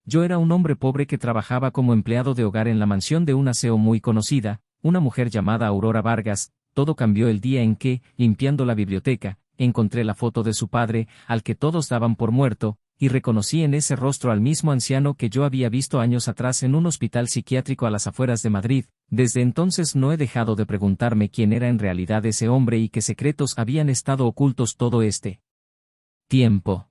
Yo era un hombre pobre que trabajaba como empleado de hogar en la mansión de una CEO muy conocida, una mujer llamada Aurora Vargas. Todo cambió el día en que, limpiando la biblioteca, encontré la foto de su padre, al que todos daban por muerto, y reconocí en ese rostro al mismo anciano que yo había visto años atrás en un hospital psiquiátrico a las afueras de Madrid. Desde entonces no he dejado de preguntarme quién era en realidad ese hombre y qué secretos habían estado ocultos todo este tiempo.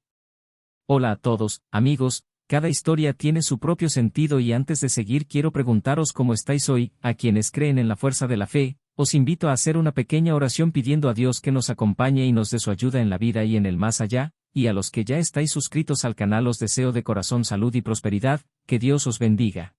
Hola a todos, amigos. Cada historia tiene su propio sentido y antes de seguir quiero preguntaros cómo estáis hoy. A quienes creen en la fuerza de la fe, os invito a hacer una pequeña oración pidiendo a Dios que nos acompañe y nos dé su ayuda en la vida y en el más allá, y a los que ya estáis suscritos al canal os deseo de corazón salud y prosperidad, que Dios os bendiga.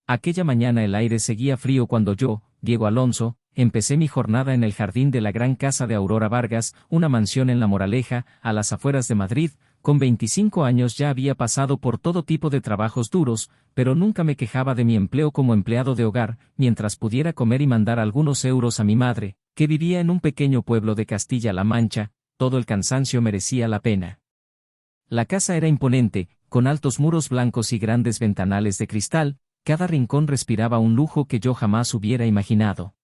Aquella mañana el aire seguía frío cuando yo, Diego Alonso, empecé mi jornada en el jardín de la gran casa de Aurora Vargas, una mansión en La Moraleja, a las afueras de Madrid. Con 25 años ya había pasado por todo tipo de trabajos duros, pero nunca me quejaba de mi empleo como empleado de hogar, mientras pudiera comer y mandar algunos euros a mi madre, que vivía en un pequeño pueblo de Castilla-La Mancha. Todo el cansancio merecía la pena. La casa era imponente, con altos muros blancos y grandes ventanales de cristal. Cada rincón respiraba un lujo que yo jamás hubiera imaginado.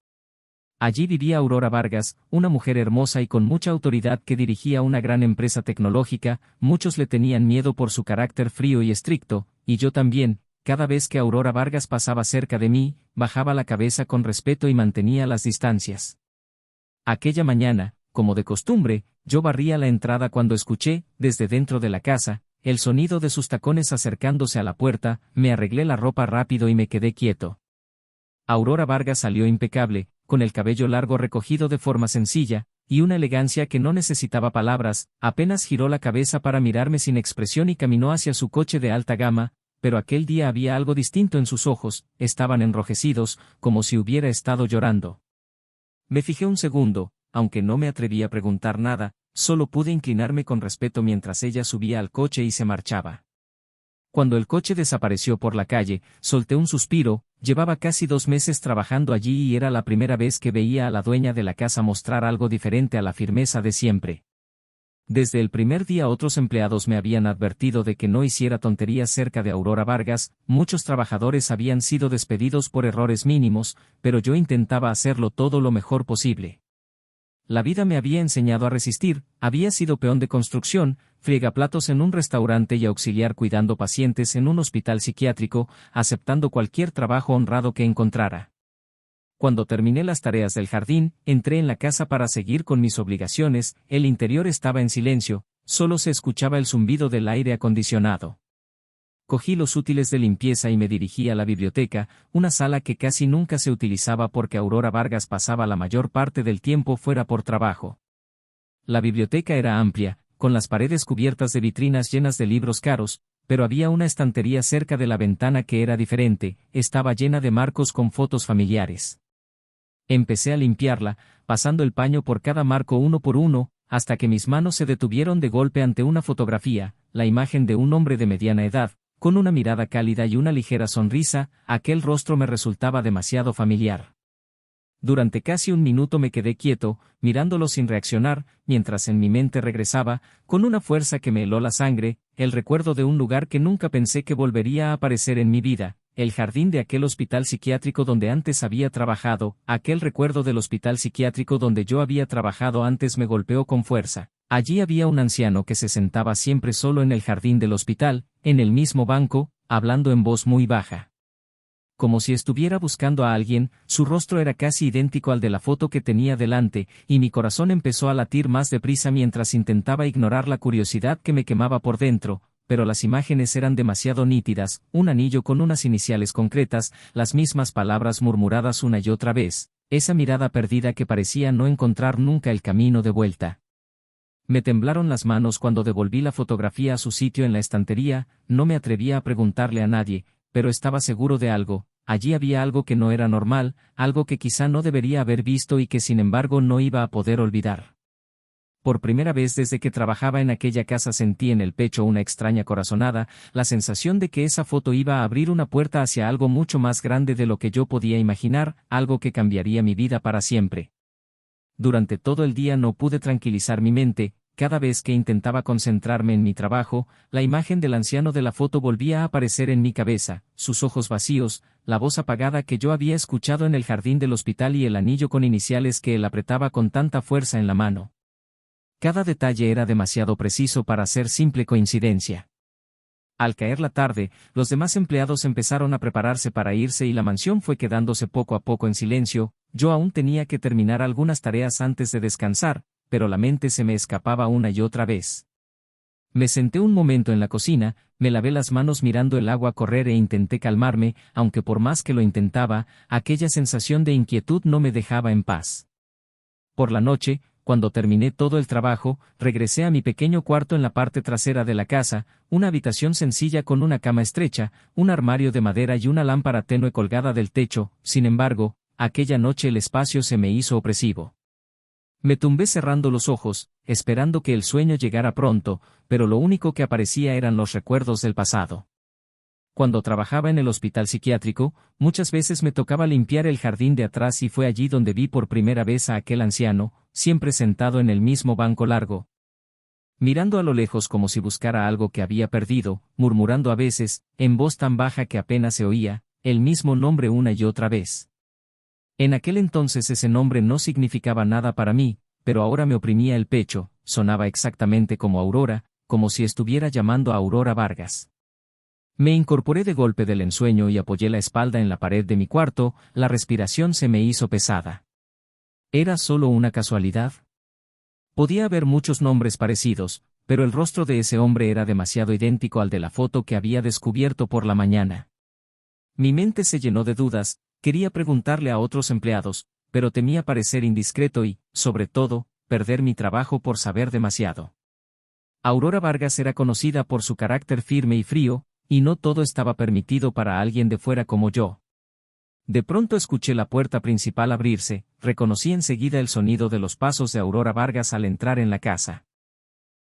Allí vivía Aurora Vargas, una mujer hermosa y con mucha autoridad que dirigía una gran empresa tecnológica. Muchos le tenían miedo por su carácter frío y estricto, y yo también. Cada vez que Aurora Vargas pasaba cerca de mí, bajaba la cabeza con respeto y mantenía las distancias. Aquella mañana, como de costumbre, yo barría la entrada cuando escuché, desde dentro de la casa, el sonido de sus tacones acercándose a la puerta. Me arreglé la ropa rápido y me quedé quieto. Aurora Vargas salió impecable, con el cabello largo recogido de forma sencilla, y una elegancia que no necesitaba palabras. Apenas giró la cabeza para mirarme sin expresión y caminó hacia su coche de alta gama, pero aquel día había algo distinto en sus ojos, estaban enrojecidos, como si hubiera estado llorando. Me fijé un segundo, aunque no me atreví a preguntar nada, solo pude inclinarme con respeto mientras ella subía al coche y se marchaba. Cuando el coche desapareció por la calle, solté un suspiro. Llevaba casi 2 meses trabajando allí y era la primera vez que veía a la dueña de la casa mostrar algo diferente a la firmeza de siempre. Desde el primer día otros empleados me habían advertido de que no hiciera tonterías cerca de Aurora Vargas. Muchos trabajadores habían sido despedidos por errores mínimos, pero yo intentaba hacerlo todo lo mejor posible. La vida me había enseñado a resistir. Había sido peón de construcción, friegaplatos en un restaurante y auxiliar cuidando pacientes en un hospital psiquiátrico, aceptando cualquier trabajo honrado que encontrara. Cuando terminé las tareas del jardín, entré en la casa para seguir con mis obligaciones. El interior estaba en silencio, solo se escuchaba el zumbido del aire acondicionado. Cogí los útiles de limpieza y me dirigí a la biblioteca, una sala que casi nunca se utilizaba porque Aurora Vargas pasaba la mayor parte del tiempo fuera por trabajo. La biblioteca era amplia, con las paredes cubiertas de vitrinas llenas de libros caros, pero había una estantería cerca de la ventana que era diferente. Estaba llena de marcos con fotos familiares. Empecé a limpiarla, pasando el paño por cada marco uno por uno, hasta que mis manos se detuvieron de golpe ante una fotografía, la imagen de un hombre de mediana edad, con una mirada cálida y una ligera sonrisa. Aquel rostro me resultaba demasiado familiar. Durante casi 1 minuto me quedé quieto, mirándolo sin reaccionar, mientras en mi mente regresaba, con una fuerza que me heló la sangre, el recuerdo de un lugar que nunca pensé que volvería a aparecer en mi vida, el jardín de aquel hospital psiquiátrico donde antes había trabajado. Aquel recuerdo del hospital psiquiátrico donde yo había trabajado antes me golpeó con fuerza. Allí había un anciano que se sentaba siempre solo en el jardín del hospital, en el mismo banco, hablando en voz muy baja. Como si estuviera buscando a alguien. Su rostro era casi idéntico al de la foto que tenía delante, y mi corazón empezó a latir más deprisa mientras intentaba ignorar la curiosidad que me quemaba por dentro, pero las imágenes eran demasiado nítidas. Un anillo con unas iniciales concretas, las mismas palabras murmuradas una y otra vez, esa mirada perdida que parecía no encontrar nunca el camino de vuelta. Me temblaron las manos cuando devolví la fotografía a su sitio en la estantería. No me atrevía a preguntarle a nadie, pero estaba seguro de algo. Allí había algo que no era normal, algo que quizá no debería haber visto y que sin embargo no iba a poder olvidar. Por primera vez desde que trabajaba en aquella casa sentí en el pecho una extraña corazonada, la sensación de que esa foto iba a abrir una puerta hacia algo mucho más grande de lo que yo podía imaginar, algo que cambiaría mi vida para siempre. Durante todo el día no pude tranquilizar mi mente. cada vez que intentaba concentrarme en mi trabajo, la imagen del anciano de la foto volvía a aparecer en mi cabeza, sus ojos vacíos, la voz apagada que yo había escuchado en el jardín del hospital y el anillo con iniciales que él apretaba con tanta fuerza en la mano. Cada detalle era demasiado preciso para ser simple coincidencia. Al caer la tarde, los demás empleados empezaron a prepararse para irse y la mansión fue quedándose poco a poco en silencio. Yo aún tenía que terminar algunas tareas antes de descansar, pero la mente se me escapaba una y otra vez. Me senté un momento en la cocina, me lavé las manos mirando el agua correr e intenté calmarme, aunque por más que lo intentaba, aquella sensación de inquietud no me dejaba en paz. Por la noche, cuando terminé todo el trabajo, regresé a mi pequeño cuarto en la parte trasera de la casa, una habitación sencilla con una cama estrecha, un armario de madera y una lámpara tenue colgada del techo. Sin embargo, aquella noche el espacio se me hizo opresivo. Me tumbé cerrando los ojos, esperando que el sueño llegara pronto, pero lo único que aparecía eran los recuerdos del pasado. Cuando trabajaba en el hospital psiquiátrico, muchas veces me tocaba limpiar el jardín de atrás y fue allí donde vi por primera vez a aquel anciano, siempre sentado en el mismo banco largo, mirando a lo lejos como si buscara algo que había perdido, murmurando a veces, en voz tan baja que apenas se oía, el mismo nombre una y otra vez. En aquel entonces ese nombre no significaba nada para mí, pero ahora me oprimía el pecho, sonaba exactamente como Aurora, como si estuviera llamando a Aurora Vargas. Me incorporé de golpe del ensueño y apoyé la espalda en la pared de mi cuarto, la respiración se me hizo pesada. ¿Era solo una casualidad? Podía haber muchos nombres parecidos, pero el rostro de ese hombre era demasiado idéntico al de la foto que había descubierto por la mañana. Mi mente se llenó de dudas, quería preguntarle a otros empleados, pero temía parecer indiscreto y, sobre todo, perder mi trabajo por saber demasiado. Aurora Vargas era conocida por su carácter firme y frío, y no todo estaba permitido para alguien de fuera como yo. De pronto escuché la puerta principal abrirse, reconocí enseguida el sonido de los pasos de Aurora Vargas al entrar en la casa.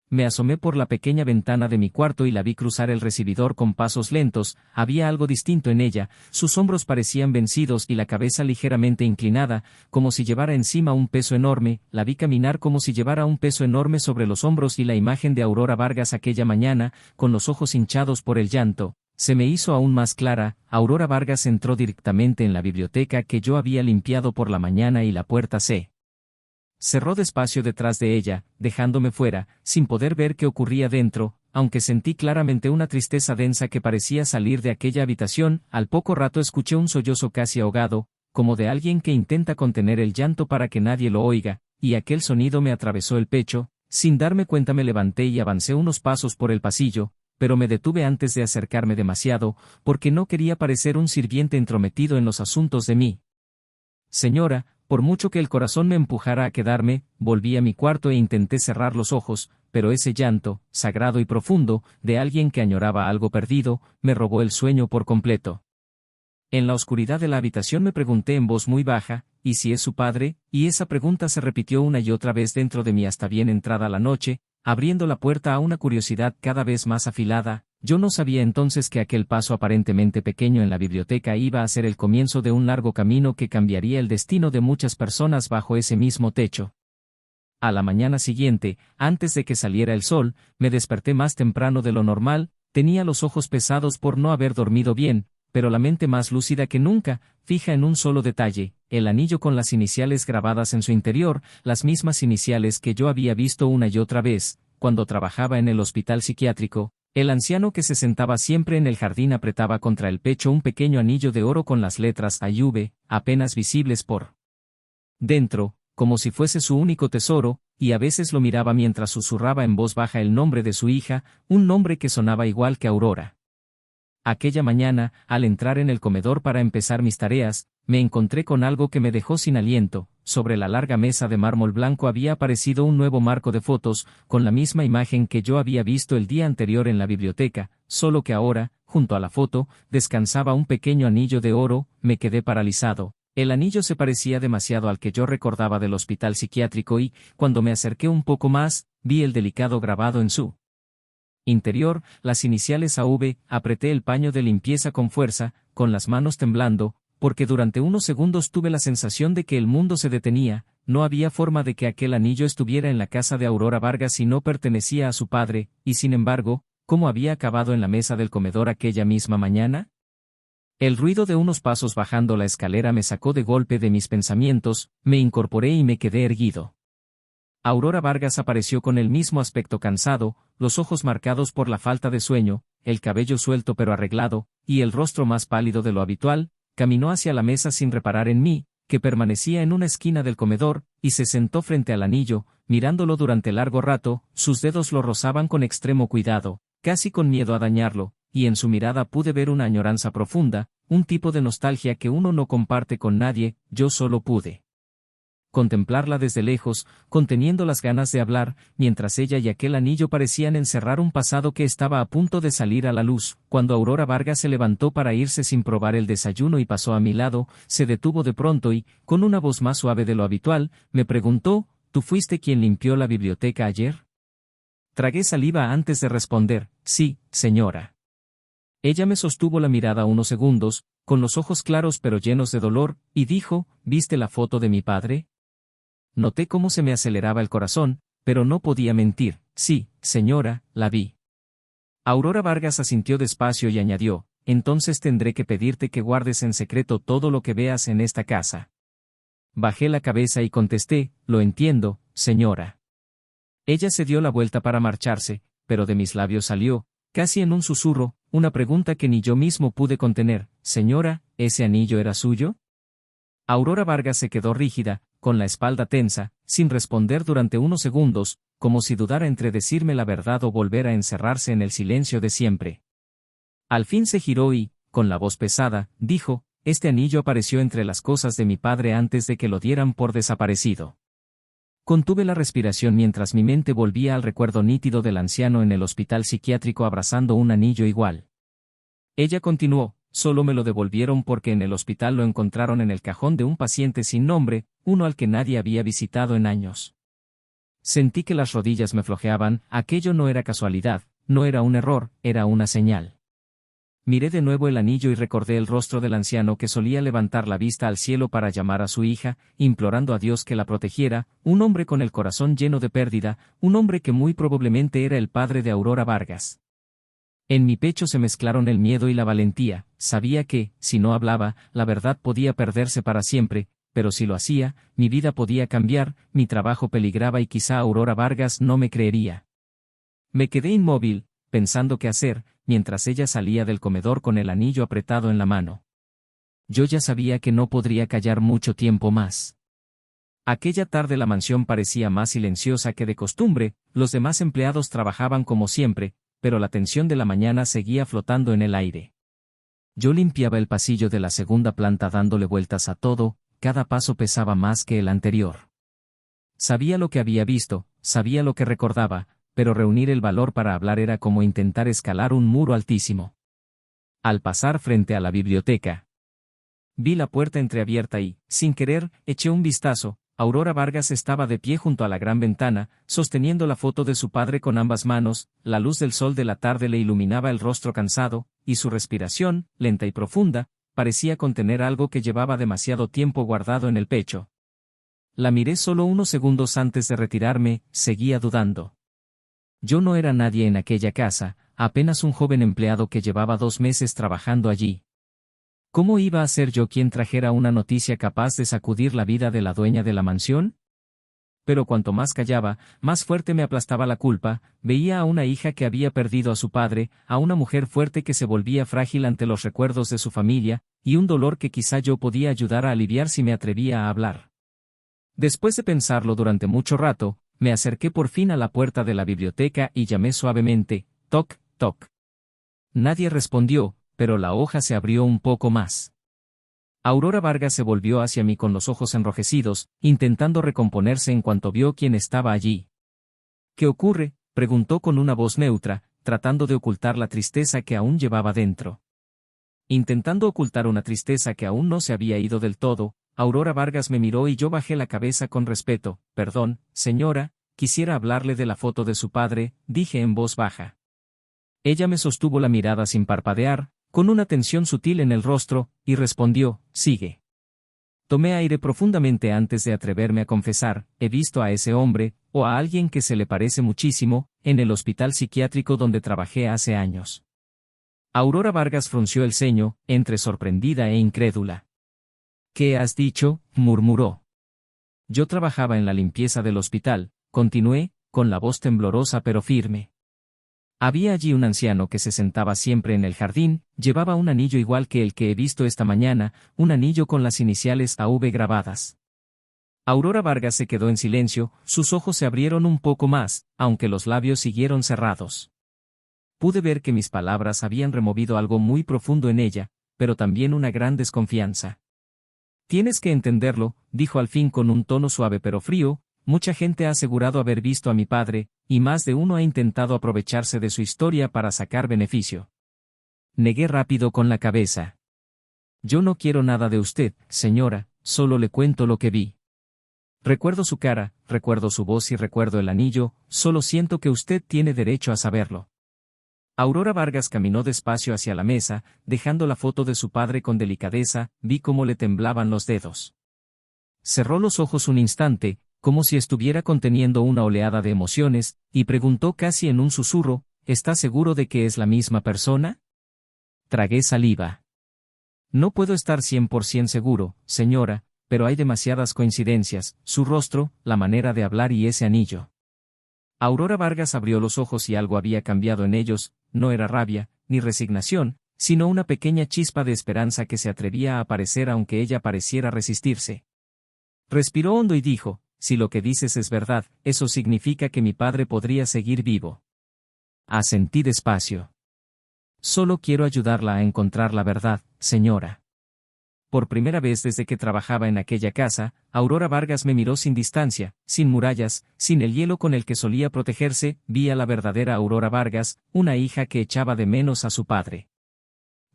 Me asomé por la pequeña ventana de mi cuarto y la vi cruzar el recibidor con pasos lentos. Había algo distinto en ella, sus hombros parecían vencidos y la cabeza ligeramente inclinada, como si llevara encima un peso enorme. La vi caminar como si llevara un peso enorme sobre los hombros y la imagen de Aurora Vargas aquella mañana, con los ojos hinchados por el llanto, se me hizo aún más clara. Aurora Vargas entró directamente en la biblioteca que yo había limpiado por la mañana y la puerta se cerró despacio detrás de ella, dejándome fuera, sin poder ver qué ocurría dentro, aunque sentí claramente una tristeza densa que parecía salir de aquella habitación. Al poco rato escuché un sollozo casi ahogado, como de alguien que intenta contener el llanto para que nadie lo oiga, y aquel sonido me atravesó el pecho. Sin darme cuenta me levanté y avancé unos pasos por el pasillo, pero me detuve antes de acercarme demasiado, porque no quería parecer un sirviente entrometido en los asuntos de mi señora. Por mucho que el corazón me empujara a quedarme, volví a mi cuarto e intenté cerrar los ojos, pero ese llanto, sagrado y profundo, de alguien que añoraba algo perdido, me robó el sueño por completo. En la oscuridad de la habitación me pregunté en voz muy baja, ¿y si es su padre? Y esa pregunta se repitió una y otra vez dentro de mí hasta bien entrada la noche, abriendo la puerta a una curiosidad cada vez más afilada. Yo no sabía entonces que aquel paso aparentemente pequeño en la biblioteca iba a ser el comienzo de un largo camino que cambiaría el destino de muchas personas bajo ese mismo techo. A la mañana siguiente, antes de que saliera el sol, me desperté más temprano de lo normal. Tenía los ojos pesados por no haber dormido bien, pero la mente más lúcida que nunca, fija en un solo detalle, el anillo con las iniciales grabadas en su interior, las mismas iniciales que yo había visto una y otra vez, cuando trabajaba en el hospital psiquiátrico. El anciano que se sentaba siempre en el jardín apretaba contra el pecho un pequeño anillo de oro con las letras A y V, apenas visibles por dentro, como si fuese su único tesoro, y a veces lo miraba mientras susurraba en voz baja el nombre de su hija, un nombre que sonaba igual que Aurora. Aquella mañana, al entrar en el comedor para empezar mis tareas, me encontré con algo que me dejó sin aliento. Sobre la larga mesa de mármol blanco había aparecido un nuevo marco de fotos, con la misma imagen que yo había visto el día anterior en la biblioteca, solo que ahora, junto a la foto, descansaba un pequeño anillo de oro. Me quedé paralizado. El anillo se parecía demasiado al que yo recordaba del hospital psiquiátrico y, cuando me acerqué un poco más, vi el delicado grabado en su interior, las iniciales AV. Apreté el paño de limpieza con fuerza, con las manos temblando, porque durante unos segundos tuve la sensación de que el mundo se detenía. No había forma de que aquel anillo estuviera en la casa de Aurora Vargas y no pertenecía a su padre, y sin embargo, ¿cómo había acabado en la mesa del comedor aquella misma mañana? El ruido de unos pasos bajando la escalera me sacó de golpe de mis pensamientos, me incorporé y me quedé erguido. Aurora Vargas apareció con el mismo aspecto cansado, los ojos marcados por la falta de sueño, el cabello suelto pero arreglado, y el rostro más pálido de lo habitual. Caminó hacia la mesa sin reparar en mí, que permanecía en una esquina del comedor, y se sentó frente al anillo, mirándolo durante largo rato. Sus dedos lo rozaban con extremo cuidado, casi con miedo a dañarlo, y en su mirada pude ver una añoranza profunda, un tipo de nostalgia que uno no comparte con nadie. Yo solo pude contemplarla desde lejos, conteniendo las ganas de hablar, mientras ella y aquel anillo parecían encerrar un pasado que estaba a punto de salir a la luz. Cuando Aurora Vargas se levantó para irse sin probar el desayuno y pasó a mi lado, se detuvo de pronto y, con una voz más suave de lo habitual, me preguntó: ¿Tú fuiste quien limpió la biblioteca ayer? Tragué saliva antes de responder: sí, señora. Ella me sostuvo la mirada unos segundos, con los ojos claros pero llenos de dolor, y dijo: ¿Viste la foto de mi padre? Noté cómo se me aceleraba el corazón, pero no podía mentir. Sí, señora, la vi. Aurora Vargas asintió despacio y añadió: entonces tendré que pedirte que guardes en secreto todo lo que veas en esta casa. Bajé la cabeza y contesté: lo entiendo, señora. Ella se dio la vuelta para marcharse, pero de mis labios salió, casi en un susurro, una pregunta que ni yo mismo pude contener: señora, ¿ese anillo era suyo? Aurora Vargas se quedó rígida, con la espalda tensa, sin responder durante unos segundos, como si dudara entre decirme la verdad o volver a encerrarse en el silencio de siempre. Al fin se giró y, con la voz pesada, dijo: este anillo apareció entre las cosas de mi padre antes de que lo dieran por desaparecido. Contuve la respiración mientras mi mente volvía al recuerdo nítido del anciano en el hospital psiquiátrico abrazando un anillo igual. Ella continuó: solo me lo devolvieron porque en el hospital lo encontraron en el cajón de un paciente sin nombre, uno al que nadie había visitado en años. Sentí que las rodillas me flojeaban. Aquello no era casualidad, no era un error, era una señal. Miré de nuevo el anillo y recordé el rostro del anciano que solía levantar la vista al cielo para llamar a su hija, implorando a Dios que la protegiera, un hombre con el corazón lleno de pérdida, un hombre que muy probablemente era el padre de Aurora Vargas. En mi pecho se mezclaron el miedo y la valentía. Sabía que, si no hablaba, la verdad podía perderse para siempre, pero si lo hacía, mi vida podía cambiar, mi trabajo peligraba y quizá Aurora Vargas no me creería. Me quedé inmóvil, pensando qué hacer, mientras ella salía del comedor con el anillo apretado en la mano. Yo ya sabía que no podría callar mucho tiempo más. Aquella tarde la mansión parecía más silenciosa que de costumbre, los demás empleados trabajaban como siempre, pero la tensión de la mañana seguía flotando en el aire. Yo limpiaba el pasillo de la segunda planta dándole vueltas a todo, cada paso pesaba más que el anterior. Sabía lo que había visto, sabía lo que recordaba, pero reunir el valor para hablar era como intentar escalar un muro altísimo. Al pasar frente a la biblioteca, vi la puerta entreabierta y, sin querer, eché un vistazo. Aurora Vargas estaba de pie junto a la gran ventana, sosteniendo la foto de su padre con ambas manos. La luz del sol de la tarde le iluminaba el rostro cansado, y su respiración, lenta y profunda, parecía contener algo que llevaba demasiado tiempo guardado en el pecho. La miré solo unos segundos antes de retirarme. Seguía dudando. Yo no era nadie en aquella casa, apenas un joven empleado que llevaba 2 meses trabajando allí. ¿Cómo iba a ser yo quien trajera una noticia capaz de sacudir la vida de la dueña de la mansión? Pero cuanto más callaba, más fuerte me aplastaba la culpa. Veía a una hija que había perdido a su padre, a una mujer fuerte que se volvía frágil ante los recuerdos de su familia, y un dolor que quizá yo podía ayudar a aliviar si me atrevía a hablar. Después de pensarlo durante mucho rato, me acerqué por fin a la puerta de la biblioteca y llamé suavemente: toc, toc. Nadie respondió, pero la hoja se abrió un poco más. Aurora Vargas se volvió hacia mí con los ojos enrojecidos, intentando recomponerse en cuanto vio quién estaba allí. ¿Qué ocurre?, preguntó con una voz neutra, tratando de ocultar la tristeza que aún llevaba dentro. Intentando ocultar una tristeza que aún no se había ido del todo, Aurora Vargas me miró y yo bajé la cabeza con respeto. Perdón, señora, quisiera hablarle de la foto de su padre, dije en voz baja. Ella me sostuvo la mirada sin parpadear, con una tensión sutil en el rostro, y respondió, sigue. Tomé aire profundamente antes de atreverme a confesar, he visto a ese hombre, o a alguien que se le parece muchísimo, en el hospital psiquiátrico donde trabajé hace años. Aurora Vargas frunció el ceño, entre sorprendida e incrédula. ¿Qué has dicho?, murmuró. Yo trabajaba en la limpieza del hospital, continué, con la voz temblorosa pero firme. Había allí un anciano que se sentaba siempre en el jardín, llevaba un anillo igual que el que he visto esta mañana, un anillo con las iniciales AV grabadas. Aurora Vargas se quedó en silencio, sus ojos se abrieron un poco más, aunque los labios siguieron cerrados. Pude ver que mis palabras habían removido algo muy profundo en ella, pero también una gran desconfianza. Tienes que entenderlo, dijo al fin con un tono suave pero frío, mucha gente ha asegurado haber visto a mi padre, y más de uno ha intentado aprovecharse de su historia para sacar beneficio. Negué rápido con la cabeza. Yo no quiero nada de usted, señora, solo le cuento lo que vi. Recuerdo su cara, recuerdo su voz y recuerdo el anillo, solo siento que usted tiene derecho a saberlo. Aurora Vargas caminó despacio hacia la mesa, dejando la foto de su padre con delicadeza, vi cómo le temblaban los dedos. Cerró los ojos un instante, como si estuviera conteniendo una oleada de emociones, y preguntó casi en un susurro, ¿está seguro de que es la misma persona? Tragué saliva. No puedo estar 100% seguro, señora, pero hay demasiadas coincidencias, su rostro, la manera de hablar y ese anillo. Aurora Vargas abrió los ojos y algo había cambiado en ellos, no era rabia, ni resignación, sino una pequeña chispa de esperanza que se atrevía a aparecer aunque ella pareciera resistirse. Respiró hondo y dijo, si lo que dices es verdad, eso significa que mi padre podría seguir vivo. Asentí despacio. Solo quiero ayudarla a encontrar la verdad, señora. Por primera vez desde que trabajaba en aquella casa, Aurora Vargas me miró sin distancia, sin murallas, sin el hielo con el que solía protegerse, vi a la verdadera Aurora Vargas, una hija que echaba de menos a su padre.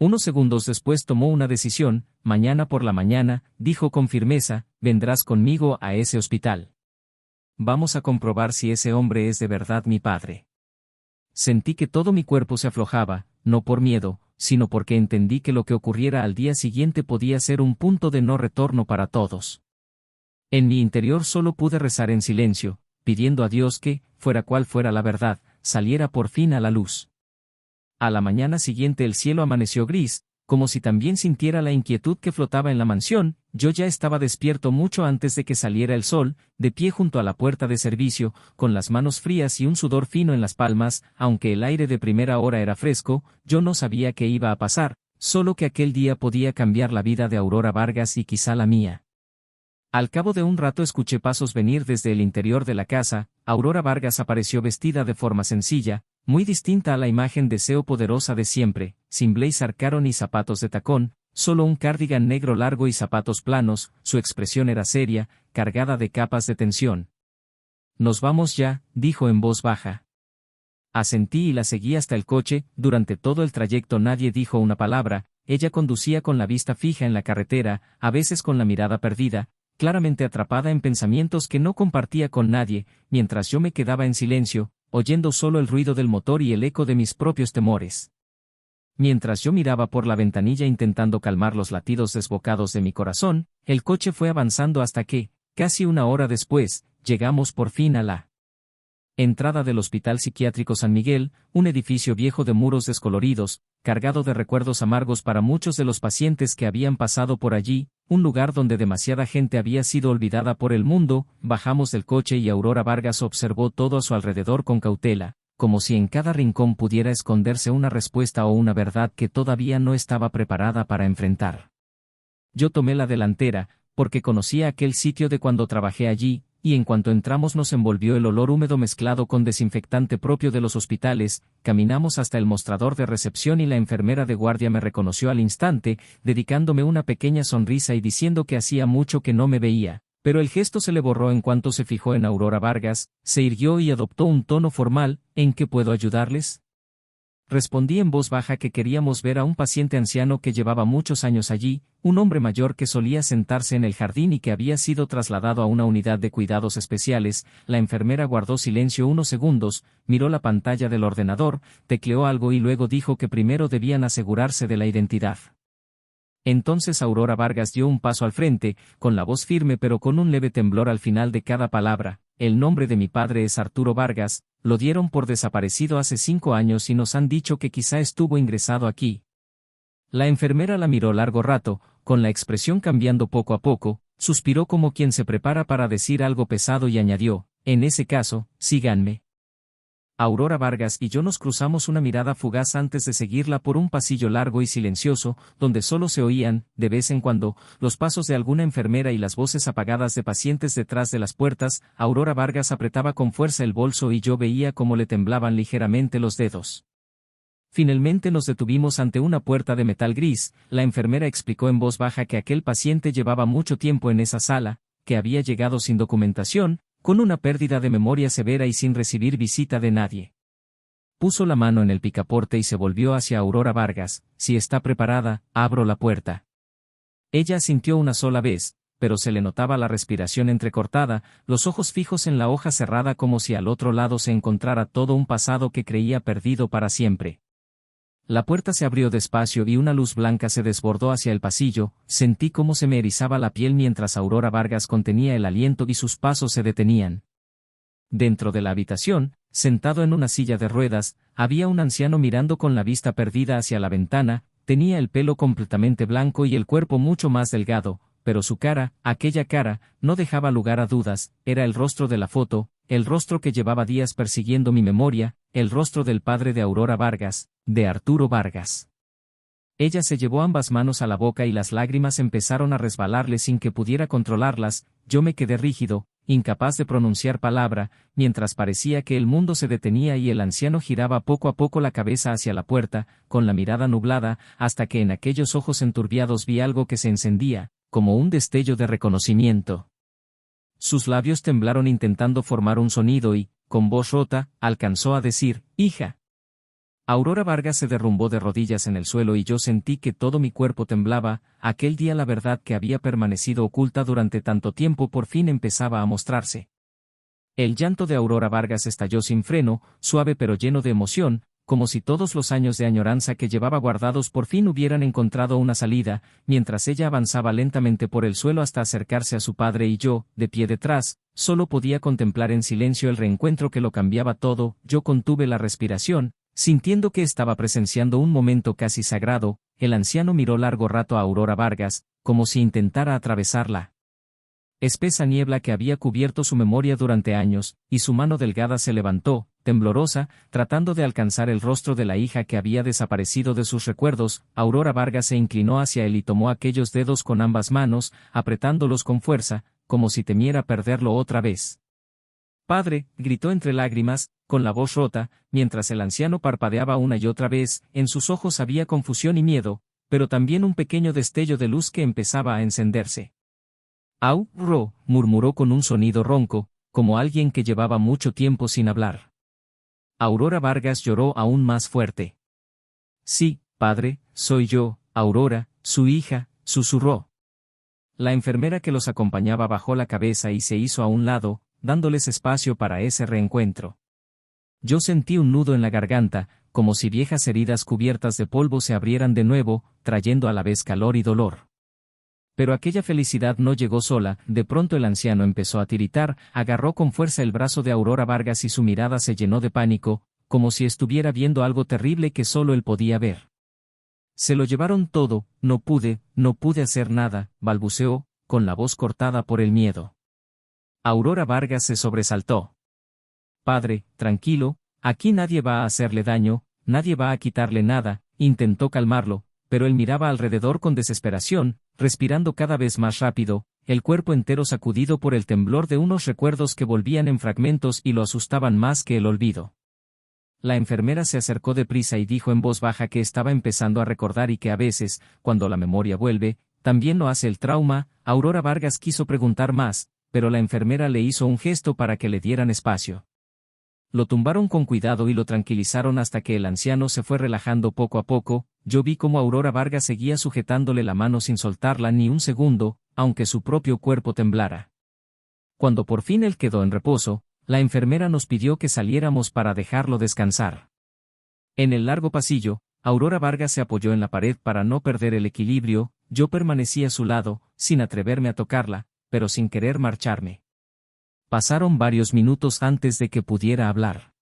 Unos segundos después tomó una decisión, mañana por la mañana, dijo con firmeza, vendrás conmigo a ese hospital. Vamos a comprobar si ese hombre es de verdad mi padre. Sentí que todo mi cuerpo se aflojaba, no por miedo, sino porque entendí que lo que ocurriera al día siguiente podía ser un punto de no retorno para todos. En mi interior solo pude rezar en silencio, pidiendo a Dios que, fuera cual fuera la verdad, saliera por fin a la luz. A la mañana siguiente el cielo amaneció gris, como si también sintiera la inquietud que flotaba en la mansión, yo ya estaba despierto mucho antes de que saliera el sol, de pie junto a la puerta de servicio, con las manos frías y un sudor fino en las palmas, aunque el aire de primera hora era fresco, yo no sabía qué iba a pasar, solo que aquel día podía cambiar la vida de Aurora Vargas y quizá la mía. Al cabo de un rato escuché pasos venir desde el interior de la casa, Aurora Vargas apareció vestida de forma sencilla, muy distinta a la imagen deseo poderosa de siempre, sin blazer caro ni zapatos de tacón, solo un cardigan negro largo y zapatos planos, su expresión era seria, cargada de capas de tensión. Nos vamos ya, dijo en voz baja. Asentí y la seguí hasta el coche, durante todo el trayecto nadie dijo una palabra, ella conducía con la vista fija en la carretera, a veces con la mirada perdida, claramente atrapada en pensamientos que no compartía con nadie, mientras yo me quedaba en silencio, oyendo solo el ruido del motor y el eco de mis propios temores. Mientras yo miraba por la ventanilla intentando calmar los latidos desbocados de mi corazón, el coche fue avanzando hasta que, casi una hora después, llegamos por fin a la entrada del Hospital Psiquiátrico San Miguel, un edificio viejo de muros descoloridos, cargado de recuerdos amargos para muchos de los pacientes que habían pasado por allí, un lugar donde demasiada gente había sido olvidada por el mundo. Bajamos del coche y Aurora Vargas observó todo a su alrededor con cautela, como si en cada rincón pudiera esconderse una respuesta o una verdad que todavía no estaba preparada para enfrentar. Yo tomé la delantera, porque conocía aquel sitio de cuando trabajé allí, y en cuanto entramos nos envolvió el olor húmedo mezclado con desinfectante propio de los hospitales, caminamos hasta el mostrador de recepción y la enfermera de guardia me reconoció al instante, dedicándome una pequeña sonrisa y diciendo que hacía mucho que no me veía, pero el gesto se le borró en cuanto se fijó en Aurora Vargas, se irguió y adoptó un tono formal, ¿en qué puedo ayudarles? Respondí en voz baja que queríamos ver a un paciente anciano que llevaba muchos años allí, un hombre mayor que solía sentarse en el jardín y que había sido trasladado a una unidad de cuidados especiales. La enfermera guardó silencio unos segundos, miró la pantalla del ordenador, tecleó algo y luego dijo que primero debían asegurarse de la identidad. Entonces Aurora Vargas dio un paso al frente, con la voz firme pero con un leve temblor al final de cada palabra. El nombre de mi padre es Arturo Vargas, lo dieron por desaparecido hace 5 años y nos han dicho que quizá estuvo ingresado aquí. La enfermera la miró largo rato, con la expresión cambiando poco a poco, suspiró como quien se prepara para decir algo pesado y añadió, en ese caso, síganme. Aurora Vargas y yo nos cruzamos una mirada fugaz antes de seguirla por un pasillo largo y silencioso, donde solo se oían, de vez en cuando, los pasos de alguna enfermera y las voces apagadas de pacientes detrás de las puertas. Aurora Vargas apretaba con fuerza el bolso y yo veía cómo le temblaban ligeramente los dedos. Finalmente nos detuvimos ante una puerta de metal gris. La enfermera explicó en voz baja que aquel paciente llevaba mucho tiempo en esa sala, que había llegado sin documentación, con una pérdida de memoria severa y sin recibir visita de nadie. Puso la mano en el picaporte y se volvió hacia Aurora Vargas. Si está preparada, abro la puerta. Ella asintió una sola vez, pero se le notaba la respiración entrecortada, los ojos fijos en la hoja cerrada como si al otro lado se encontrara todo un pasado que creía perdido para siempre. La puerta se abrió despacio y una luz blanca se desbordó hacia el pasillo. Sentí cómo se me erizaba la piel mientras Aurora Vargas contenía el aliento y sus pasos se detenían. Dentro de la habitación, sentado en una silla de ruedas, había un anciano mirando con la vista perdida hacia la ventana. Tenía el pelo completamente blanco y el cuerpo mucho más delgado, pero su cara, aquella cara, no dejaba lugar a dudas. Era el rostro de la foto, el rostro que llevaba días persiguiendo mi memoria, el rostro del padre de Aurora Vargas, de Arturo Vargas. Ella se llevó ambas manos a la boca y las lágrimas empezaron a resbalarle sin que pudiera controlarlas. Yo me quedé rígido, incapaz de pronunciar palabra, mientras parecía que el mundo se detenía y el anciano giraba poco a poco la cabeza hacia la puerta, con la mirada nublada, hasta que en aquellos ojos enturbiados vi algo que se encendía, como un destello de reconocimiento. Sus labios temblaron intentando formar un sonido y, con voz rota, alcanzó a decir, «Hija». Aurora Vargas se derrumbó de rodillas en el suelo y yo sentí que todo mi cuerpo temblaba. Aquel día la verdad que había permanecido oculta durante tanto tiempo por fin empezaba a mostrarse. El llanto de Aurora Vargas estalló sin freno, suave pero lleno de emoción, como si todos los años de añoranza que llevaba guardados por fin hubieran encontrado una salida. Mientras ella avanzaba lentamente por el suelo hasta acercarse a su padre y yo, de pie detrás, solo podía contemplar en silencio el reencuentro que lo cambiaba todo. Yo contuve la respiración, sintiendo que estaba presenciando un momento casi sagrado. El anciano miró largo rato a Aurora Vargas, como si intentara atravesarla. Espesa niebla que había cubierto su memoria durante años, y su mano delgada se levantó, temblorosa, tratando de alcanzar el rostro de la hija que había desaparecido de sus recuerdos. Aurora Vargas se inclinó hacia él y tomó aquellos dedos con ambas manos, apretándolos con fuerza, como si temiera perderlo otra vez. «Padre», gritó entre lágrimas, con la voz rota, mientras el anciano parpadeaba una y otra vez. En sus ojos había confusión y miedo, pero también un pequeño destello de luz que empezaba a encenderse. «Au-ro», murmuró con un sonido ronco, como alguien que llevaba mucho tiempo sin hablar. Aurora Vargas lloró aún más fuerte. «Sí, padre, soy yo, Aurora, su hija», susurró. La enfermera que los acompañaba bajó la cabeza y se hizo a un lado, dándoles espacio para ese reencuentro. Yo sentí un nudo en la garganta, como si viejas heridas cubiertas de polvo se abrieran de nuevo, trayendo a la vez calor y dolor. Pero aquella felicidad no llegó sola. De pronto el anciano empezó a tiritar, agarró con fuerza el brazo de Aurora Vargas y su mirada se llenó de pánico, como si estuviera viendo algo terrible que solo él podía ver. «Se lo llevaron todo, no pude hacer nada», balbuceó, con la voz cortada por el miedo. Aurora Vargas se sobresaltó. «Padre, tranquilo, aquí nadie va a hacerle daño, nadie va a quitarle nada», intentó calmarlo, pero él miraba alrededor con desesperación, respirando cada vez más rápido, el cuerpo entero sacudido por el temblor de unos recuerdos que volvían en fragmentos y lo asustaban más que el olvido. La enfermera se acercó deprisa y dijo en voz baja que estaba empezando a recordar y que a veces, cuando la memoria vuelve, también lo hace el trauma. Aurora Vargas quiso preguntar más, pero la enfermera le hizo un gesto para que le dieran espacio. lo tumbaron con cuidado y lo tranquilizaron hasta que el anciano se fue relajando poco a poco. Yo vi cómo Aurora Vargas seguía sujetándole la mano sin soltarla ni un segundo, aunque su propio cuerpo temblara. Cuando por fin él quedó en reposo, la enfermera nos pidió que saliéramos para dejarlo descansar. En el largo pasillo, Aurora Vargas se apoyó en la pared para no perder el equilibrio. Yo permanecí a su lado, sin atreverme a tocarla, pero sin querer marcharme. Pasaron varios minutos antes de que pudiera hablar.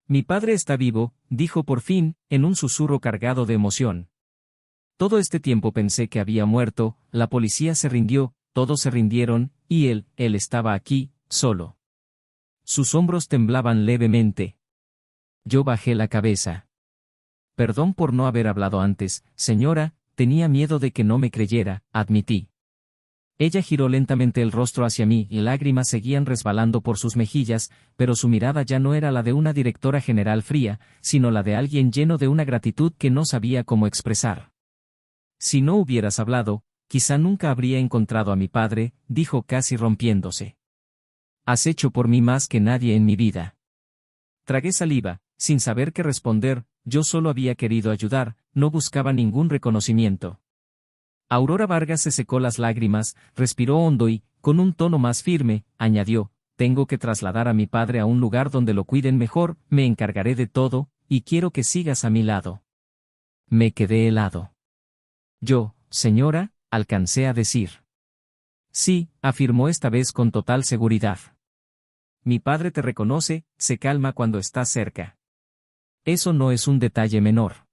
Mi padre está vivo, dijo por fin, en un susurro cargado de emoción. Todo este tiempo pensé que había muerto, la policía se rindió, todos se rindieron, y él estaba aquí, solo. Sus hombros temblaban levemente. Yo bajé la cabeza. Perdón por no haber hablado antes, señora, tenía miedo de que no me creyera, admití. Ella giró lentamente el rostro hacia mí y lágrimas seguían resbalando por sus mejillas, pero su mirada ya no era la de una directora general fría, sino la de alguien lleno de una gratitud que no sabía cómo expresar. Si no hubieras hablado, quizá nunca habría encontrado a mi padre, dijo casi rompiéndose. Has hecho por mí más que nadie en mi vida. Tragué saliva, sin saber qué responder. Yo solo había querido ayudar, no buscaba ningún reconocimiento. Aurora Vargas se secó las lágrimas, respiró hondo y, con un tono más firme, añadió, tengo que trasladar a mi padre a un lugar donde lo cuiden mejor, me encargaré de todo, y quiero que sigas a mi lado. Me quedé helado. Yo, señora, alcancé a decir. Sí, afirmó esta vez con total seguridad. Mi padre te reconoce, se calma cuando estás cerca. Eso no es un detalle menor.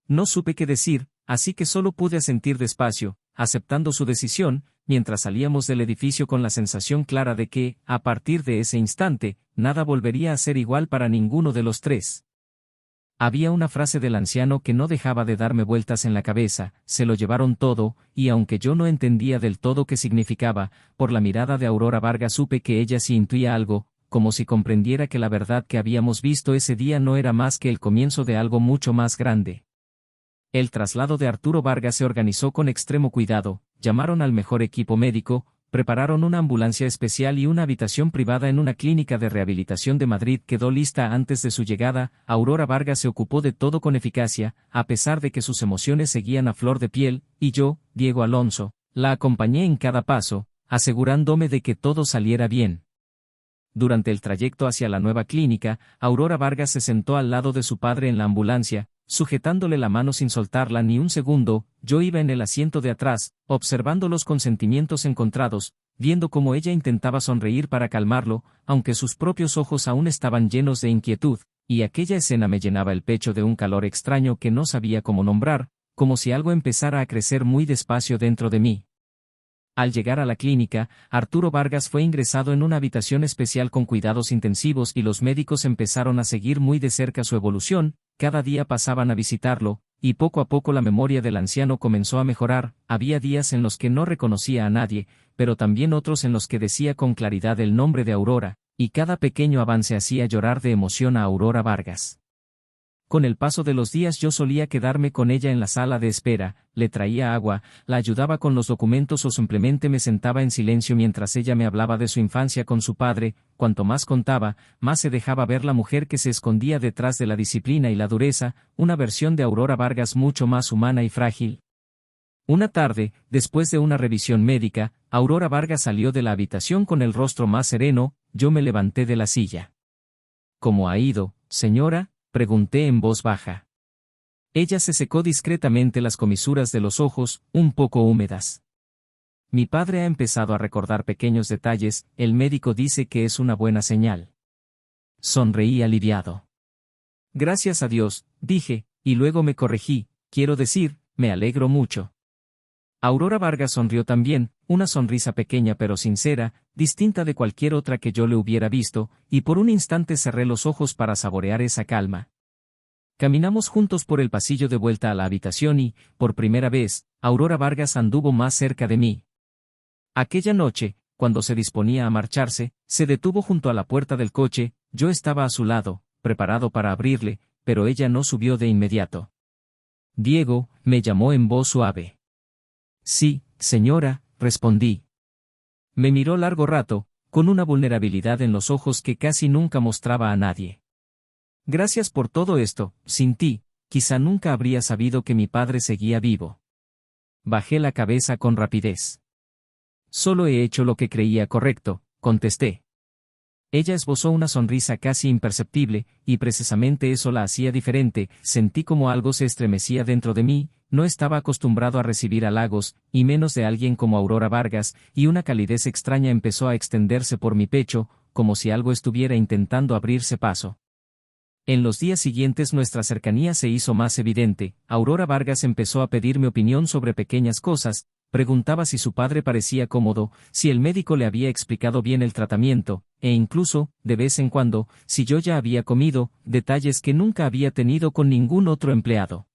No supe qué decir, así que solo pude asentir despacio, aceptando su decisión, mientras salíamos del edificio con la sensación clara de que, a partir de ese instante, nada volvería a ser igual para ninguno de los tres. Había una frase del anciano que no dejaba de darme vueltas en la cabeza, se lo llevaron todo, y aunque yo no entendía del todo qué significaba, por la mirada de Aurora Vargas supe que ella sí intuía algo, como si comprendiera que la verdad que habíamos visto ese día no era más que el comienzo de algo mucho más grande. El traslado de Arturo Vargas se organizó con extremo cuidado, llamaron al mejor equipo médico, prepararon una ambulancia especial y una habitación privada en una clínica de rehabilitación de Madrid quedó lista antes de su llegada. Aurora Vargas se ocupó de todo con eficacia, a pesar de que sus emociones seguían a flor de piel, y yo, Diego Alonso, la acompañé en cada paso, asegurándome de que todo saliera bien. Durante el trayecto hacia la nueva clínica, Aurora Vargas se sentó al lado de su padre en la ambulancia, sujetándole la mano sin soltarla ni un segundo. Yo iba en el asiento de atrás, observándolos con sentimientos encontrados, viendo cómo ella intentaba sonreír para calmarlo, aunque sus propios ojos aún estaban llenos de inquietud, y aquella escena me llenaba el pecho de un calor extraño que no sabía cómo nombrar, como si algo empezara a crecer muy despacio dentro de mí. Al llegar a la clínica, Arturo Vargas fue ingresado en una habitación especial con cuidados intensivos y los médicos empezaron a seguir muy de cerca su evolución. Cada día pasaban a visitarlo, y poco a poco la memoria del anciano comenzó a mejorar. Había días en los que no reconocía a nadie, pero también otros en los que decía con claridad el nombre de Aurora, y cada pequeño avance hacía llorar de emoción a Aurora Vargas. Con el paso de los días yo solía quedarme con ella en la sala de espera, le traía agua, la ayudaba con los documentos o simplemente me sentaba en silencio mientras ella me hablaba de su infancia con su padre. Cuanto más contaba, más se dejaba ver la mujer que se escondía detrás de la disciplina y la dureza, una versión de Aurora Vargas mucho más humana y frágil. Una tarde, después de una revisión médica, Aurora Vargas salió de la habitación con el rostro más sereno. Yo me levanté de la silla. ¿Cómo ha ido, señora?, pregunté en voz baja. Ella se secó discretamente las comisuras de los ojos, un poco húmedas. Mi padre ha empezado a recordar pequeños detalles, el médico dice que es una buena señal. Sonreí aliviado. Gracias a Dios, dije, y luego me corregí, quiero decir, me alegro mucho. Aurora Vargas sonrió también, una sonrisa pequeña pero sincera, distinta de cualquier otra que yo le hubiera visto, y por un instante cerré los ojos para saborear esa calma. Caminamos juntos por el pasillo de vuelta a la habitación y, por primera vez, Aurora Vargas anduvo más cerca de mí. Aquella noche, cuando se disponía a marcharse, se detuvo junto a la puerta del coche. Yo estaba a su lado, preparado para abrirle, pero ella no subió de inmediato. Diego, me llamó en voz suave. Sí, señora, respondí. Me miró largo rato, con una vulnerabilidad en los ojos que casi nunca mostraba a nadie. Gracias por todo esto, sin ti, quizá nunca habría sabido que mi padre seguía vivo. Bajé la cabeza con rapidez. Solo he hecho lo que creía correcto, contesté. Ella esbozó una sonrisa casi imperceptible, y precisamente eso la hacía diferente. Sentí como algo se estremecía dentro de mí, no estaba acostumbrado a recibir halagos, y menos de alguien como Aurora Vargas, y una calidez extraña empezó a extenderse por mi pecho, como si algo estuviera intentando abrirse paso. En los días siguientes nuestra cercanía se hizo más evidente. Aurora Vargas empezó a pedir mi opinión sobre pequeñas cosas, preguntaba si su padre parecía cómodo, si el médico le había explicado bien el tratamiento, e incluso, de vez en cuando, si yo ya había comido, detalles que nunca había tenido con ningún otro empleado.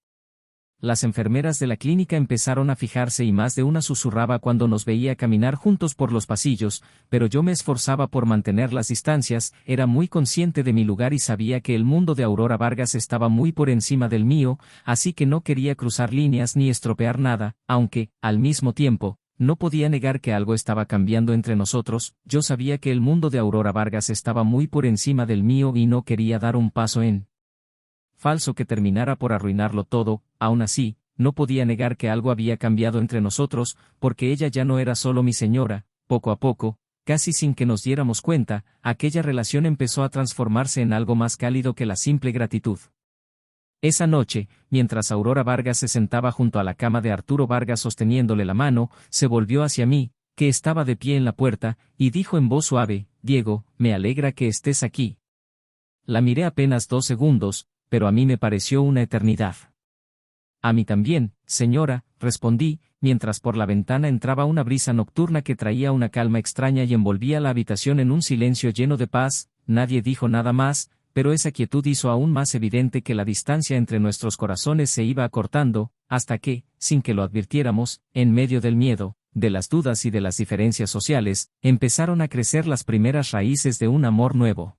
Las enfermeras de la clínica empezaron a fijarse y más de una susurraba cuando nos veía caminar juntos por los pasillos, pero yo me esforzaba por mantener las distancias, era muy consciente de mi lugar y sabía que el mundo de Aurora Vargas estaba muy por encima del mío, así que no quería cruzar líneas ni estropear nada, aunque, al mismo tiempo, no podía negar que algo estaba cambiando entre nosotros. Yo sabía que el mundo de Aurora Vargas estaba muy por encima del mío y no quería dar un paso en falso que terminara por arruinarlo todo. Aún así, no podía negar que algo había cambiado entre nosotros, porque ella ya no era solo mi señora. Poco a poco, casi sin que nos diéramos cuenta, aquella relación empezó a transformarse en algo más cálido que la simple gratitud. Esa noche, mientras Aurora Vargas se sentaba junto a la cama de Arturo Vargas sosteniéndole la mano, se volvió hacia mí, que estaba de pie en la puerta, y dijo en voz suave: «Diego, me alegra que estés aquí». La miré apenas 2 segundos, pero a mí me pareció una eternidad. A mí también, señora, respondí, mientras por la ventana entraba una brisa nocturna que traía una calma extraña y envolvía la habitación en un silencio lleno de paz. Nadie dijo nada más, pero esa quietud hizo aún más evidente que la distancia entre nuestros corazones se iba acortando, hasta que, sin que lo advirtiéramos, en medio del miedo, de las dudas y de las diferencias sociales, empezaron a crecer las primeras raíces de un amor nuevo.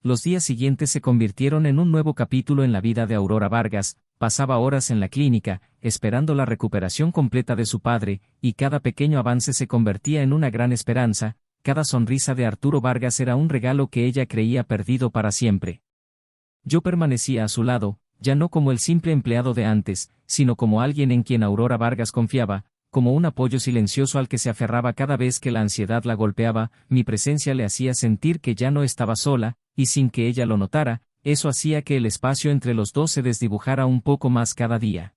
Los días siguientes se convirtieron en un nuevo capítulo en la vida de Aurora Vargas. Pasaba horas en la clínica, esperando la recuperación completa de su padre, y cada pequeño avance se convertía en una gran esperanza. Cada sonrisa de Arturo Vargas era un regalo que ella creía perdido para siempre. Yo permanecía a su lado, ya no como el simple empleado de antes, sino como alguien en quien Aurora Vargas confiaba, como un apoyo silencioso al que se aferraba cada vez que la ansiedad la golpeaba. Mi presencia le hacía sentir que ya no estaba sola, y sin que ella lo notara, eso hacía que el espacio entre los dos se desdibujara un poco más cada día.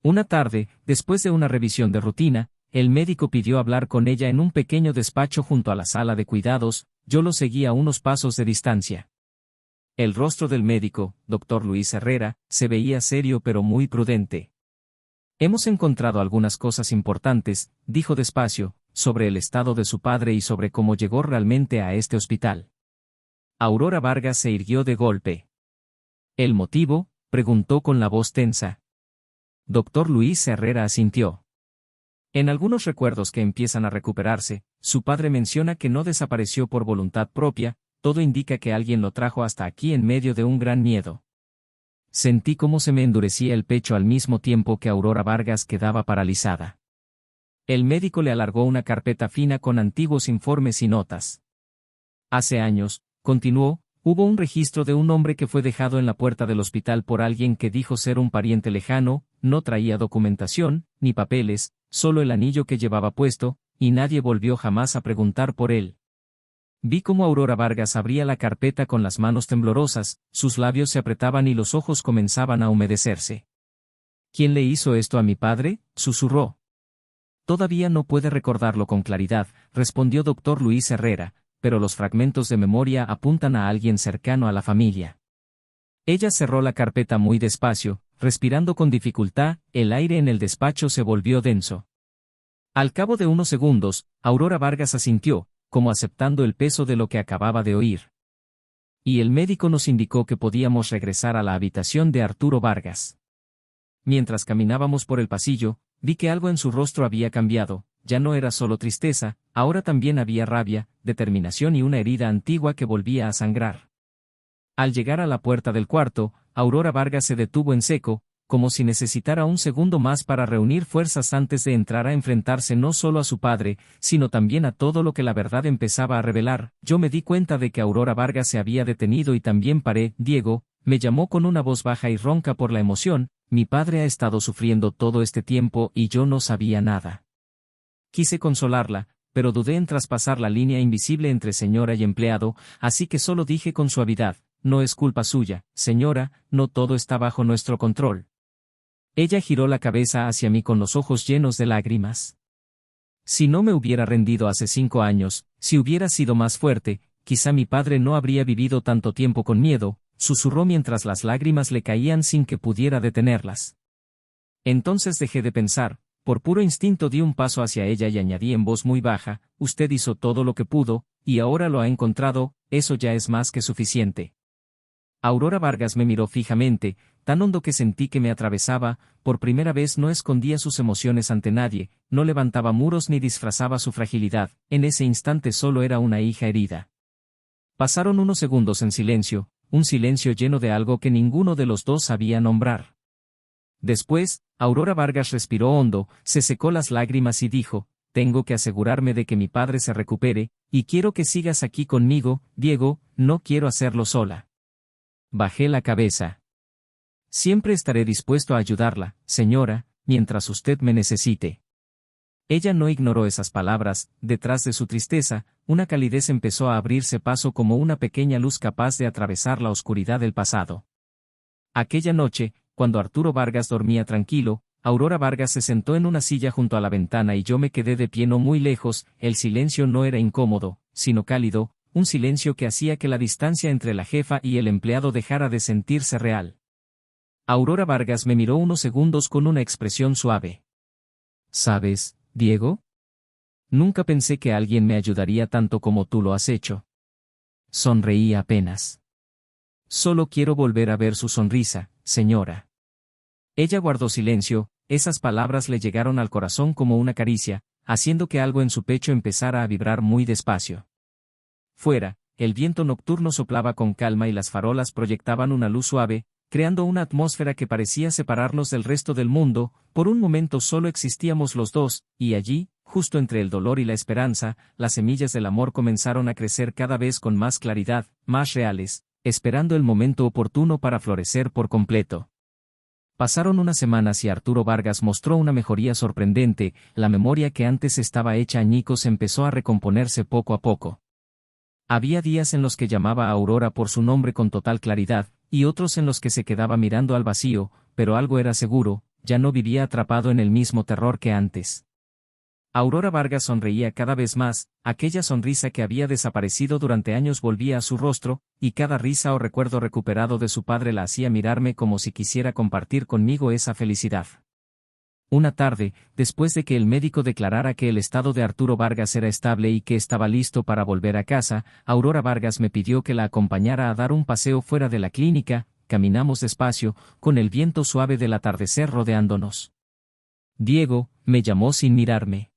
Una tarde, después de una revisión de rutina, el médico pidió hablar con ella en un pequeño despacho junto a la sala de cuidados. Yo lo seguía a unos pasos de distancia. El rostro del médico, Dr. Luis Herrera, se veía serio pero muy prudente. «Hemos encontrado algunas cosas importantes», dijo despacio, «sobre el estado de su padre y sobre cómo llegó realmente a este hospital». Aurora Vargas se irguió de golpe. «¿El motivo?», preguntó con la voz tensa. Dr. Luis Herrera asintió. En algunos recuerdos que empiezan a recuperarse, su padre menciona que no desapareció por voluntad propia, todo indica que alguien lo trajo hasta aquí en medio de un gran miedo. Sentí cómo se me endurecía el pecho al mismo tiempo que Aurora Vargas quedaba paralizada. El médico le alargó una carpeta fina con antiguos informes y notas. «Hace años», continuó, «hubo un registro de un hombre que fue dejado en la puerta del hospital por alguien que dijo ser un pariente lejano, no traía documentación, ni papeles, solo el anillo que llevaba puesto, y nadie volvió jamás a preguntar por él». Vi cómo Aurora Vargas abría la carpeta con las manos temblorosas, sus labios se apretaban y los ojos comenzaban a humedecerse. «¿Quién le hizo esto a mi padre?», susurró. «Todavía no puede recordarlo con claridad», respondió Dr. Luis Herrera, «pero los fragmentos de memoria apuntan a alguien cercano a la familia». Ella cerró la carpeta muy despacio, respirando con dificultad. El aire en el despacho se volvió denso. Al cabo de unos segundos, Aurora Vargas asintió, como aceptando el peso de lo que acababa de oír. Y el médico nos indicó que podíamos regresar a la habitación de Arturo Vargas. Mientras caminábamos por el pasillo, vi que algo en su rostro había cambiado. Ya no era solo tristeza, ahora también había rabia, determinación y una herida antigua que volvía a sangrar. Al llegar a la puerta del cuarto, Aurora Vargas se detuvo en seco, como si necesitara un segundo más para reunir fuerzas antes de entrar a enfrentarse no solo a su padre, sino también a todo lo que la verdad empezaba a revelar. Yo me di cuenta de que Aurora Vargas se había detenido y también paré. Diego, me llamó con una voz baja y ronca por la emoción, mi padre ha estado sufriendo todo este tiempo y yo no sabía nada. Quise consolarla, pero dudé en traspasar la línea invisible entre señora y empleado, así que solo dije con suavidad, no es culpa suya, señora, no todo está bajo nuestro control. Ella giró la cabeza hacia mí con los ojos llenos de lágrimas. Si no me hubiera rendido hace 5 años, si hubiera sido más fuerte, quizá mi padre no habría vivido tanto tiempo con miedo, susurró mientras las lágrimas le caían sin que pudiera detenerlas. Entonces dejé de pensar, por puro instinto di un paso hacia ella y añadí en voz muy baja, usted hizo todo lo que pudo, y ahora lo ha encontrado, eso ya es más que suficiente. Aurora Vargas me miró fijamente, tan hondo que sentí que me atravesaba, por primera vez no escondía sus emociones ante nadie, no levantaba muros ni disfrazaba su fragilidad, en ese instante solo era una hija herida. Pasaron unos segundos en silencio, un silencio lleno de algo que ninguno de los dos sabía nombrar. Después, Aurora Vargas respiró hondo, se secó las lágrimas y dijo, tengo que asegurarme de que mi padre se recupere, y quiero que sigas aquí conmigo, Diego, no quiero hacerlo sola. Bajé la cabeza. Siempre estaré dispuesto a ayudarla, señora, mientras usted me necesite. Ella no ignoró esas palabras, detrás de su tristeza, una calidez empezó a abrirse paso como una pequeña luz capaz de atravesar la oscuridad del pasado. Aquella noche, cuando Arturo Vargas dormía tranquilo, Aurora Vargas se sentó en una silla junto a la ventana y yo me quedé de pie no muy lejos. El silencio no era incómodo, sino cálido, un silencio que hacía que la distancia entre la jefa y el empleado dejara de sentirse real. Aurora Vargas me miró unos segundos con una expresión suave. ¿Sabes, Diego? Nunca pensé que alguien me ayudaría tanto como tú lo has hecho. Sonreí apenas. Solo quiero volver a ver su sonrisa, señora. Ella guardó silencio, esas palabras le llegaron al corazón como una caricia, haciendo que algo en su pecho empezara a vibrar muy despacio. Fuera, el viento nocturno soplaba con calma y las farolas proyectaban una luz suave, creando una atmósfera que parecía separarnos del resto del mundo. Por un momento solo existíamos los dos, y allí, justo entre el dolor y la esperanza, las semillas del amor comenzaron a crecer cada vez con más claridad, más reales, esperando el momento oportuno para florecer por completo. Pasaron unas semanas y Arturo Vargas mostró una mejoría sorprendente, la memoria que antes estaba hecha añicos empezó a recomponerse poco a poco. Había días en los que llamaba a Aurora por su nombre con total claridad, y otros en los que se quedaba mirando al vacío, pero algo era seguro, ya no vivía atrapado en el mismo terror que antes. Aurora Vargas sonreía cada vez más, aquella sonrisa que había desaparecido durante años volvía a su rostro, y cada risa o recuerdo recuperado de su padre la hacía mirarme como si quisiera compartir conmigo esa felicidad. Una tarde, después de que el médico declarara que el estado de Arturo Vargas era estable y que estaba listo para volver a casa, Aurora Vargas me pidió que la acompañara a dar un paseo fuera de la clínica. Caminamos despacio, con el viento suave del atardecer rodeándonos. Diego, me llamó sin mirarme.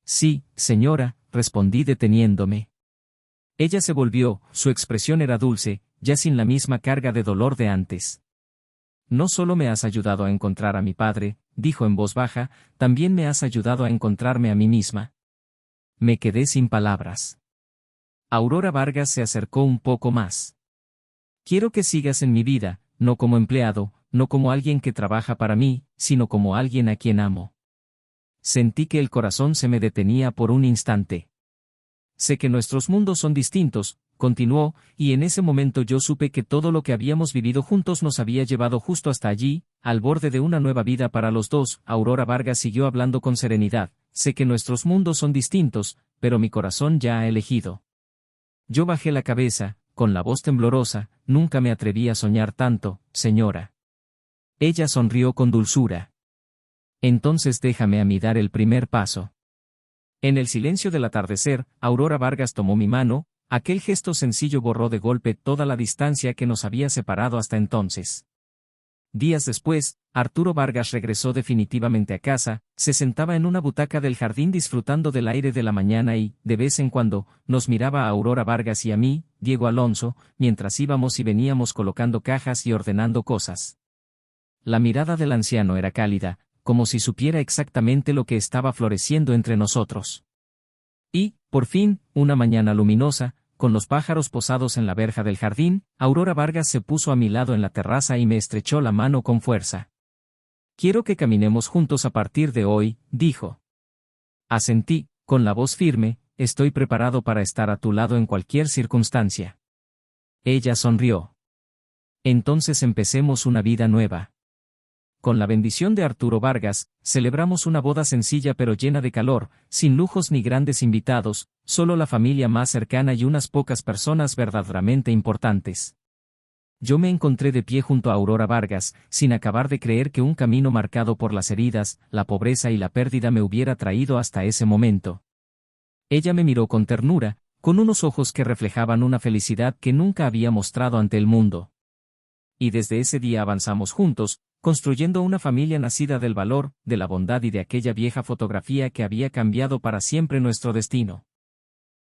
Sí, señora, respondí deteniéndome. Ella se volvió, su expresión era dulce, ya sin la misma carga de dolor de antes. No solo me has ayudado a encontrar a mi padre, dijo en voz baja, también me has ayudado a encontrarme a mí misma. Me quedé sin palabras. Aurora Vargas se acercó un poco más. Quiero que sigas en mi vida, no como empleado, no como alguien que trabaja para mí, sino como alguien a quien amo. Sentí que el corazón se me detenía por un instante. Sé que nuestros mundos son distintos, continuó, y en ese momento yo supe que todo lo que habíamos vivido juntos nos había llevado justo hasta allí, al borde de una nueva vida para los dos. Aurora Vargas siguió hablando con serenidad. Sé que nuestros mundos son distintos, pero mi corazón ya ha elegido. Yo bajé la cabeza, con la voz temblorosa, nunca me atreví a soñar tanto, señora. Ella sonrió con dulzura. Entonces déjame a mí dar el primer paso. En el silencio del atardecer, Aurora Vargas tomó mi mano, aquel gesto sencillo borró de golpe toda la distancia que nos había separado hasta entonces. Días después, Arturo Vargas regresó definitivamente a casa, se sentaba en una butaca del jardín disfrutando del aire de la mañana y, de vez en cuando, nos miraba a Aurora Vargas y a mí, Diego Alonso, mientras íbamos y veníamos colocando cajas y ordenando cosas. La mirada del anciano era cálida, como si supiera exactamente lo que estaba floreciendo entre nosotros. Y, por fin, una mañana luminosa, con los pájaros posados en la verja del jardín, Aurora Vargas se puso a mi lado en la terraza y me estrechó la mano con fuerza. «Quiero que caminemos juntos a partir de hoy», dijo. Asentí, con la voz firme, «estoy preparado para estar a tu lado en cualquier circunstancia». Ella sonrió. «Entonces empecemos una vida nueva». Con la bendición de Arturo Vargas, celebramos una boda sencilla pero llena de calor, sin lujos ni grandes invitados, solo la familia más cercana y unas pocas personas verdaderamente importantes. Yo me encontré de pie junto a Aurora Vargas, sin acabar de creer que un camino marcado por las heridas, la pobreza y la pérdida me hubiera traído hasta ese momento. Ella me miró con ternura, con unos ojos que reflejaban una felicidad que nunca había mostrado ante el mundo. Y desde ese día avanzamos juntos, construyendo una familia nacida del valor, de la bondad y de aquella vieja fotografía que había cambiado para siempre nuestro destino.